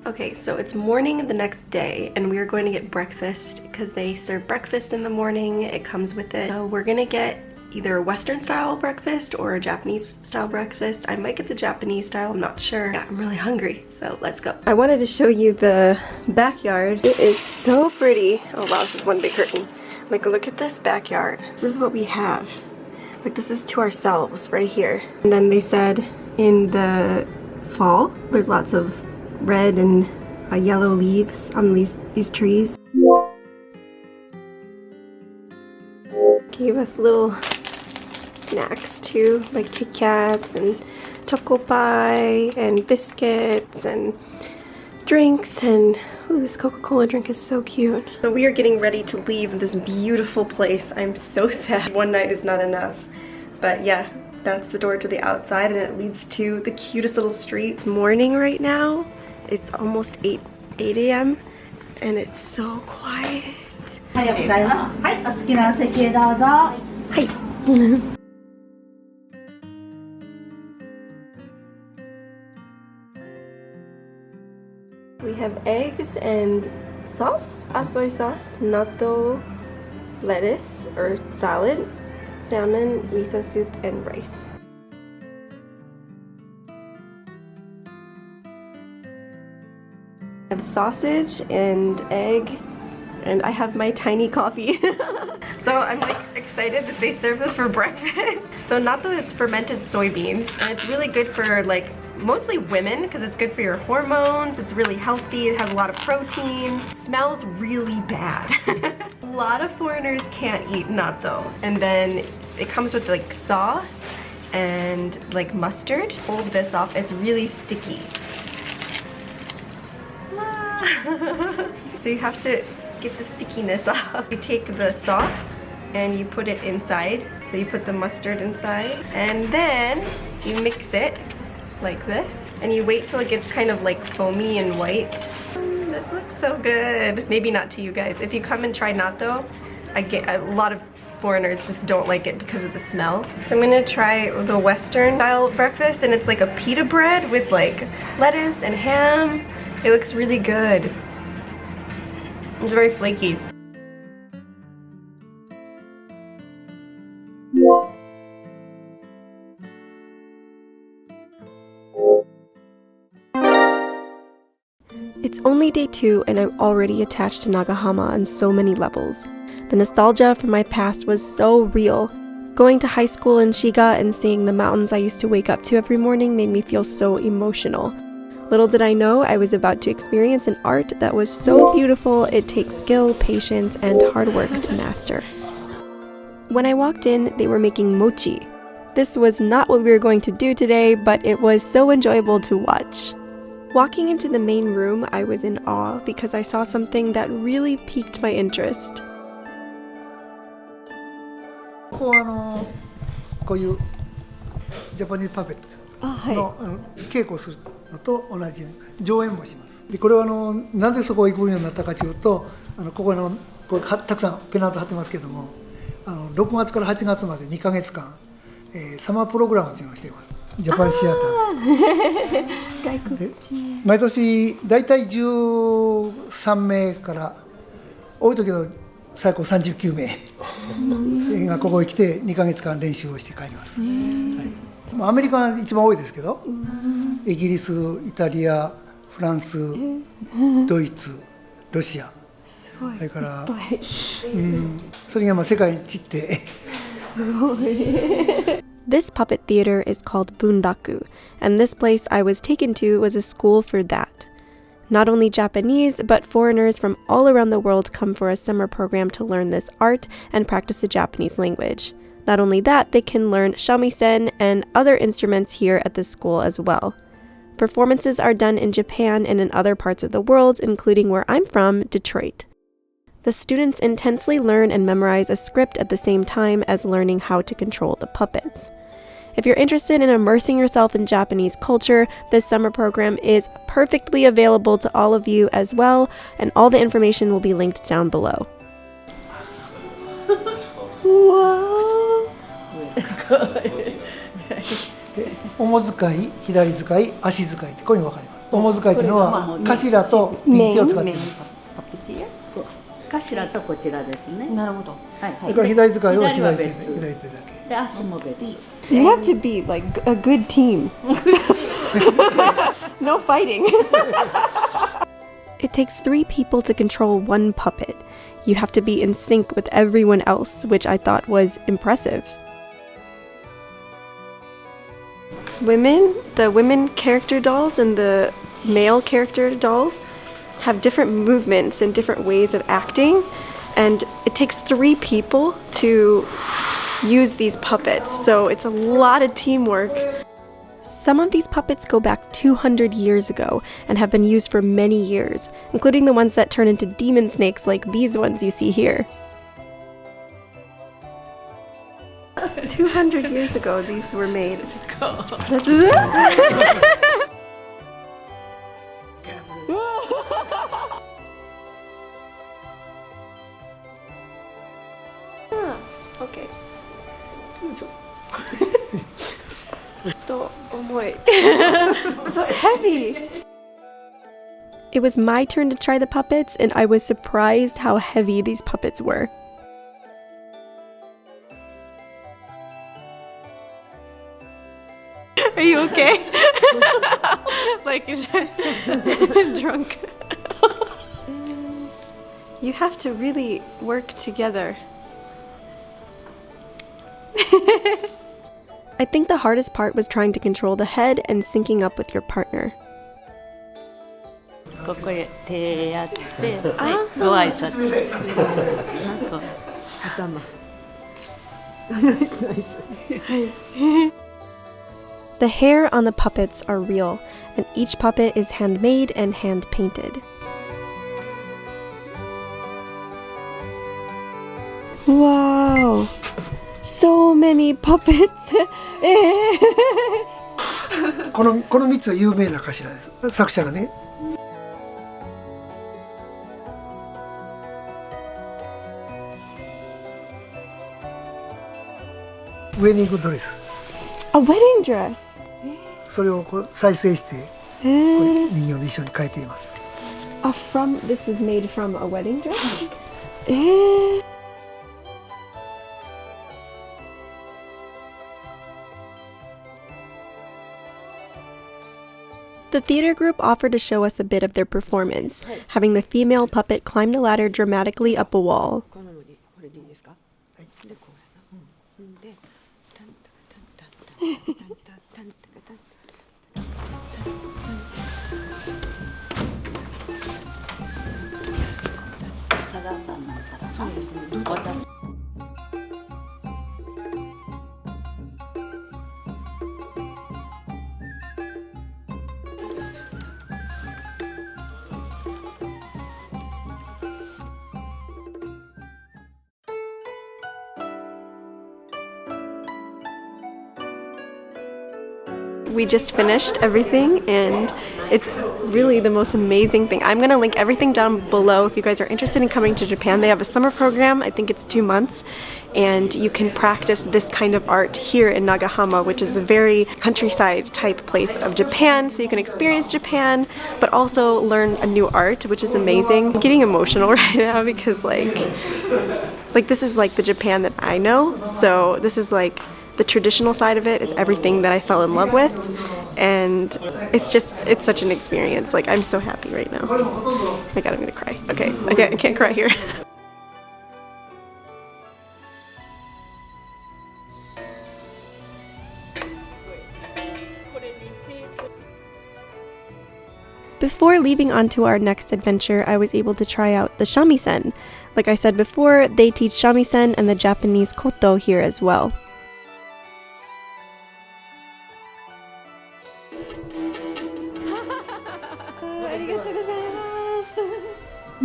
Okay, so it's morning the next day and we are going to get breakfast because they serve breakfast in the morning. It comes with it. So we're gonna get either a Western style breakfast or a Japanese style breakfast. I might get the Japanese style, I'm not sure. Yeah, I'm really hungry, so let's go. I wanted to show you the backyard. It is so pretty. Oh wow, this is one big curtain. Like, look at this backyard. This is what we have. Like, this is to ourselves right here. And then they said in the fall, there's lots of red and yellow leaves on these trees. Gave us little snacks too, like Kit Kats and choco pie and biscuits and drinks, and ooh, this Coca-Cola drink is so cute. So we are getting ready to leave this beautiful place. I'm so sad. One night is not enough. But yeah, that's the door to the outside and it leads to the cutest little street. It's morning right now. It's almost 8 a.m. and it's so quiet. Hi. We have eggs and sauce, soy sauce, natto, lettuce or salad, salmon, miso soup, and rice. I have sausage and egg, and I have my tiny coffee. So I'm like excited that they serve this for breakfast. So natto is fermented soybeans, and it's really good for like mostly women because it's good for your hormones. It's really healthy. It has a lot of protein. It smells really bad. A lot of foreigners can't eat natto. And then it comes with like sauce and like mustard. Hold this off. It's really sticky. So you have to get the stickiness off. You take the sauce and you put it inside. So you put the mustard inside and then you mix it like this and you wait till it gets kind of like foamy and white. This looks so good. Maybe not to you guys. If you come and try natto, I get a lot of foreigners just don't like it because of the smell. So I'm gonna try the Western style breakfast, and it's like a pita bread with like lettuce and ham. It looks really good. It's very flaky. It's only day 2 and I'm already attached to Nagahama on so many levels. The nostalgia from my past was so real. Going to high school in Shiga and seeing the mountains I used to wake up to every morning made me feel so emotional. Little did I know I was about to experience an art that was so beautiful it takes skill, patience, and hard work to master. When I walked in, they were making mochi. This was not what we were going to do today, but it was so enjoyable to watch. Walking into the main room, I was in awe because I saw something that really piqued my interest. こういうジャパニーズパペットの稽古をするのと同じように上演もします。でこれはなぜそこへ行くようになったかというと、ここたくさんペナント貼ってますけども、6月から8月まで2ヶ月間、サマープログラムというのをしています。ジャパンシアター。で毎年だいたい13名から多い時の最高39名がここへ来て2ヶ月間練習をして帰ります。はい、アメリカが一番多いですけど、イギリス、イタリア、フランス、ドイツ、ロシア、それから、それが世界に散って。すごい。This puppet theater is called Bundaku, and this place I was taken to was a school for that. Not only Japanese, but foreigners from all around the world come for a summer program to learn this art and practice the Japanese language. Not only that, they can learn shamisen and other instruments here at the school as well. Performances are done in Japan and in other parts of the world, including where I'm from, Detroit. The students intensely learn and memorize a script at the same time as learning how to control the puppets. If you're interested in immersing yourself in Japanese culture, this summer program is perfectly available to all of you as well, and all the information will be linked down below. Wow! 主使い、左使い、足使いってこういうの分かります。主使いというのは頭と右手を使っています。頭とこちらですね。なるほど。はい。それから左使いは左手だけ。で足も別。You have to be like a good team. No fighting. It takes 3 people to control one puppet. You have to be in sync with everyone else, which I thought was impressive. The women character dolls and the male character dolls have different movements and different ways of acting, and it takes 3 people to use these puppets, so it's a lot of teamwork. Some of these puppets go back 200 years ago and have been used for many years, including the ones that turn into demon snakes like these ones you see here. 200 years ago these were made. Okay. So heavy. It was my turn to try the puppets, and I was surprised how heavy these puppets were. Are you okay? Like drunk. You have to really work together. I think the hardest part was trying to control the head and syncing up with your partner. ここへ手やって、ご挨拶。なんか頭。The hair on the puppets are real, and each puppet is handmade and hand painted. Wow! So many puppets! この3つは有名な頭です。作者がね。ウェディングドレス。A wedding dress! それをこう再生して、これ人形と一緒に変えています。This was made from a wedding dress? The theater group offered to show us a bit of their performance, having the female puppet climb the ladder dramatically up a wall. We just finished everything, and it's really the most amazing thing. I'm gonna link everything down below if you guys are interested in coming to Japan. They have a summer program, I think it's 2 months, and you can practice this kind of art here in Nagahama, which is a very countryside type place of Japan, so you can experience Japan, but also learn a new art, which is amazing. I'm getting emotional right now because like this is like the Japan that I know, so this is like the traditional side of it is everything that I fell in love with, and it's such an experience. Like, I'm so happy right now. Oh my god, I'm gonna cry. Okay, I can't cry here. Before leaving on to our next adventure, I was able to try out the Shamisen. Like I said before, they teach Shamisen and the Japanese koto here as well.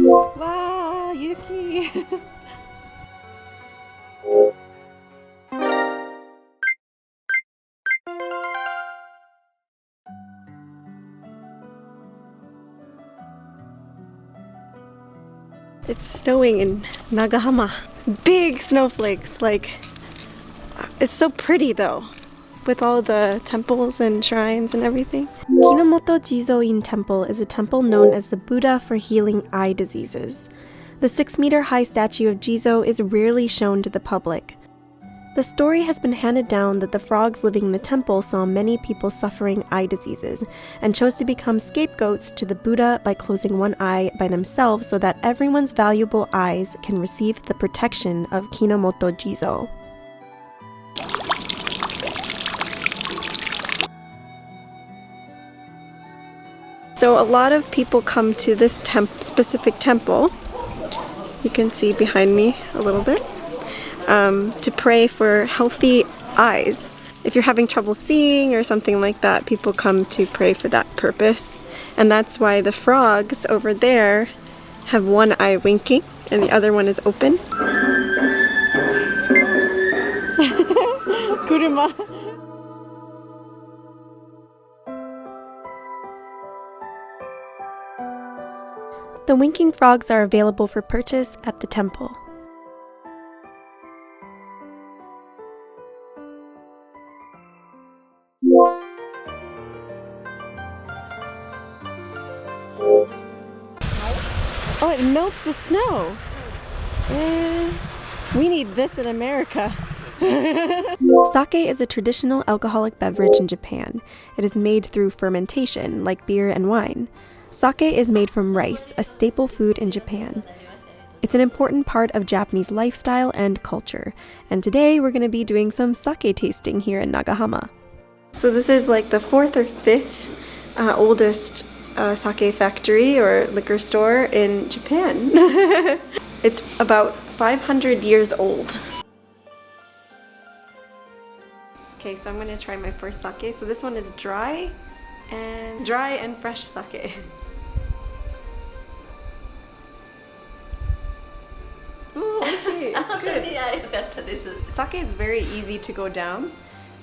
Wow, Yuki! It's snowing in Nagahama. Big snowflakes, like, it's so pretty though. with all the temples and shrines and everything. Kinomoto Jizo-in Temple is a temple known as the Buddha for healing eye diseases. The 6-meter-high statue of Jizo is rarely shown to the public. The story has been handed down that the frogs living in the temple saw many people suffering eye diseases and chose to become scapegoats to the Buddha by closing one eye by themselves so that everyone's valuable eyes can receive the protection of Kinomoto Jizo. So a lot of people come to this specific temple. You can see behind me a little bit. To pray for healthy eyes. If you're having trouble seeing or something like that, people come to pray for that purpose. And that's why the frogs over there have one eye winking and the other one is open. Kuruma. The winking frogs are available for purchase at the temple. Oh, it melts the snow. We need this in America. Sake is a traditional alcoholic beverage in Japan. It is made through fermentation, like beer and wine. Sake is made from rice, a staple food in Japan. It's an important part of Japanese lifestyle and culture. And today we're going to be doing some sake tasting here in Nagahama. So this is like the 4th or 5th oldest sake factory or liquor store in Japan. It's about 500 years old. Okay, so I'm going to try my first sake. So this one is dry and fresh sake. Ooh, oishii. It's good. Sake is very easy to go down.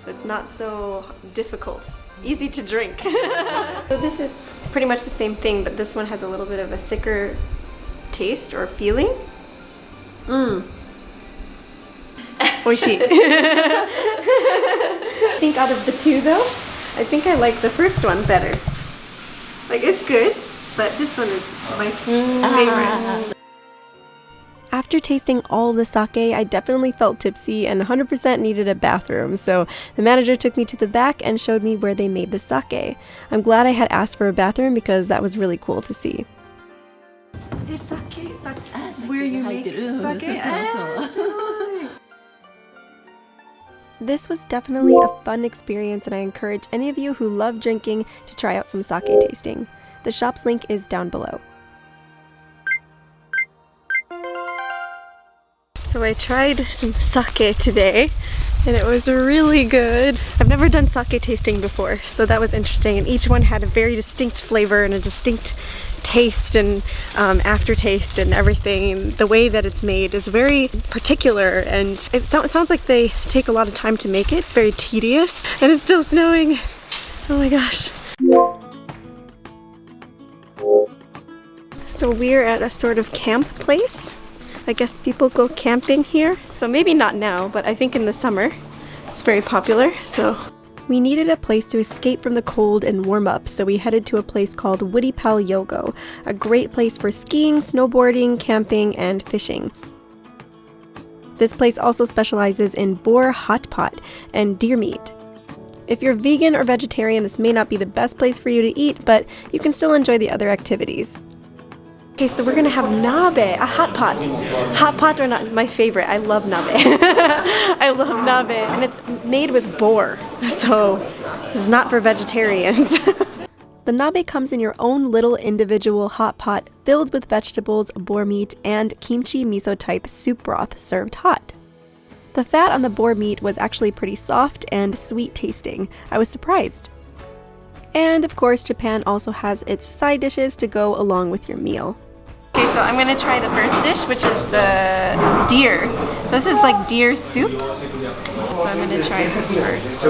It's not so difficult. Easy to drink. So this is pretty much the same thing, but this one has a little bit of a thicker taste or feeling. Oishii. I think out of the two though, I think I like the first one better. Like, it's good, but this one is my favorite. After tasting all the sake, I definitely felt tipsy and 100% needed a bathroom, so the manager took me to the back and showed me where they made the sake. I'm glad I had asked for a bathroom because that was really cool to see. Is sake where you make sake? This was definitely a fun experience, and I encourage any of you who love drinking to try out some sake tasting. The shop's link is down below. So I tried some sake today, and it was really good. I've never done sake tasting before, so that was interesting, and each one had a very distinct flavor and a distinct taste and aftertaste and everything. And the way that it's made is very particular, and it sounds like they take a lot of time to make it. It's very tedious, and it's still snowing. Oh my gosh. So we're at a sort of camp place. I guess people go camping here. So maybe not now, but I think in the summer it's very popular. So we needed a place to escape from the cold and warm up, so we headed to a place called Woodipal Yogo, a great place for skiing, snowboarding, camping, and fishing. This place also specializes in boar hot pot and deer meat. If you're vegan or vegetarian, this may not be the best place for you to eat, but you can still enjoy the other activities. Okay, so we're gonna have nabe, a hot pot. Hot pot are not my favorite. I love nabe. I love nabe, and it's made with boar, so this is not for vegetarians. The nabe comes in your own little individual hot pot filled with vegetables, boar meat, and kimchi miso type soup broth served hot. The fat on the boar meat was actually pretty soft and sweet tasting. I was surprised. And of course, Japan also has its side dishes to go along with your meal. Okay, so I'm gonna try the first dish, which is the deer. So this is like deer soup. So I'm gonna try this first.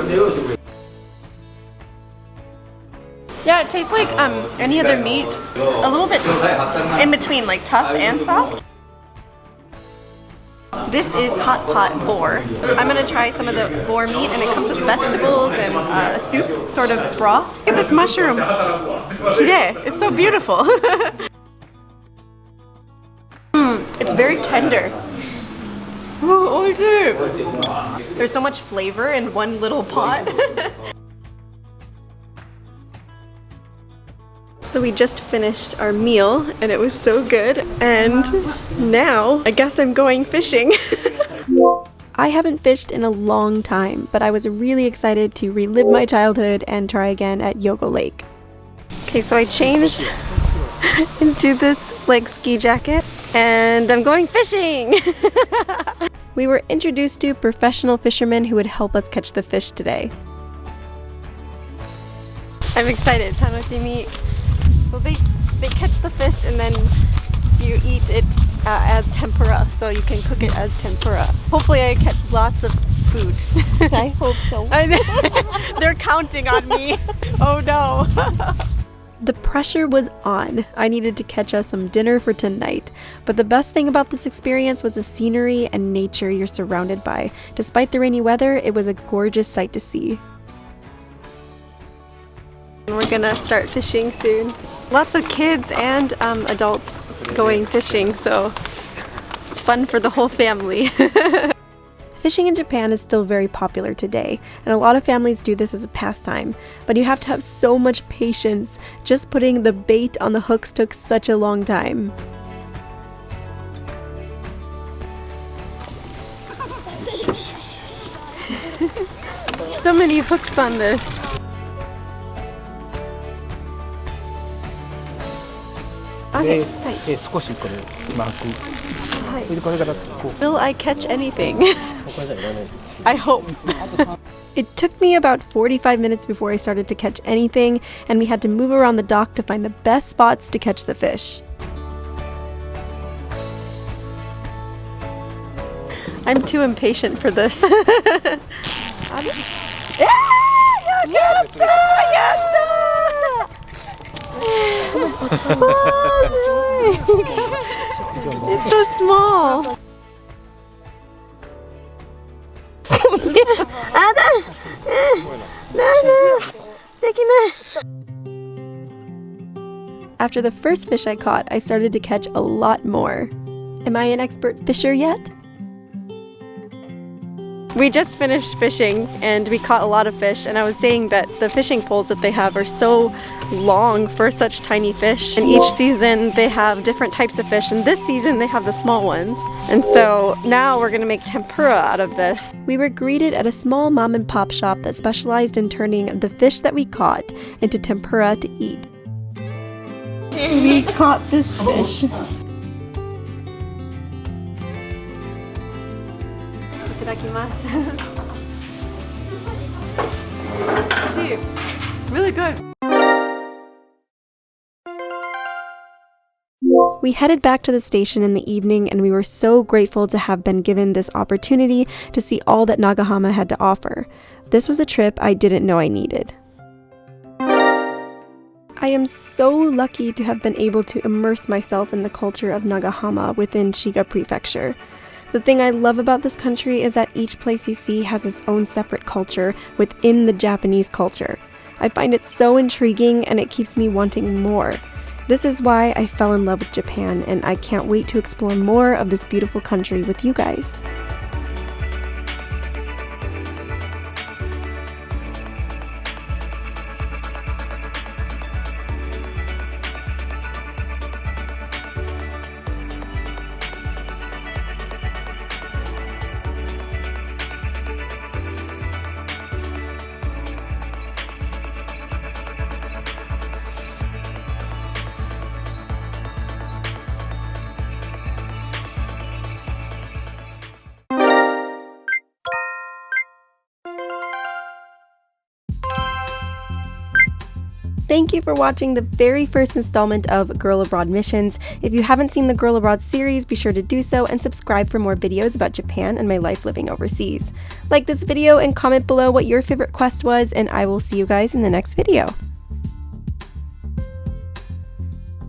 Yeah, it tastes like any other meat. It's a little bit in between, like tough and soft. This is hot pot boar. I'm gonna try some of the boar meat, and it comes with vegetables and a soup, sort of broth. Look at this mushroom. Kirei. It's so beautiful. It's very tender. Oh, there's so much flavor in one little pot. So we just finished our meal and it was so good, and now I guess I'm going fishing. I haven't fished in a long time, but I was really excited to relive my childhood and try again at Yogo Lake. Okay, so I changed into this like ski jacket and I'm going fishing! We were introduced to professional fishermen who would help us catch the fish today. I'm excited. Tanoshimi. So they catch the fish and then you eat it as tempura, so you can cook it as tempura. Hopefully I catch lots of food. I hope so. They're counting on me. Oh no. The pressure was on. I needed to catch us some dinner for tonight. But the best thing about this experience was the scenery and nature you're surrounded by. Despite the rainy weather, it was a gorgeous sight to see. We're gonna start fishing soon. Lots of kids and adults going fishing, so it's fun for the whole family. Fishing in Japan is still very popular today, and a lot of families do this as a pastime, but you have to have so much patience. Just putting the bait on the hooks took such a long time. So many hooks on this. Will I catch anything? I hope. It took me about 45 minutes before I started to catch anything, and we had to move around the dock to find the best spots to catch the fish. I'm too impatient for this. It's so small. After the first fish I caught, I started to catch a lot more. Am I an expert fisher yet? We just finished fishing and we caught a lot of fish, and I was saying that the fishing poles that they have are so long for such tiny fish, and each season they have different types of fish, and this season they have the small ones. And so now we're gonna make tempura out of this. We were greeted at a small mom and pop shop that specialized in turning the fish that we caught into tempura to eat. We caught this fish. Really good. We headed back to the station in the evening, and we were so grateful to have been given this opportunity to see all that Nagahama had to offer. This was a trip I didn't know I needed. I am so lucky to have been able to immerse myself in the culture of Nagahama within Shiga Prefecture. The thing I love about this country is that each place you see has its own separate culture within the Japanese culture. I find it so intriguing, and it keeps me wanting more. This is why I fell in love with Japan, and I can't wait to explore more of this beautiful country with you guys. Thank you for watching the very first installment of Girl Abroad Missions. If you haven't seen the Girl Abroad series, be sure to do so and subscribe for more videos about Japan and my life living overseas. Like this video and comment below what your favorite quest was, and I will see you guys in the next video.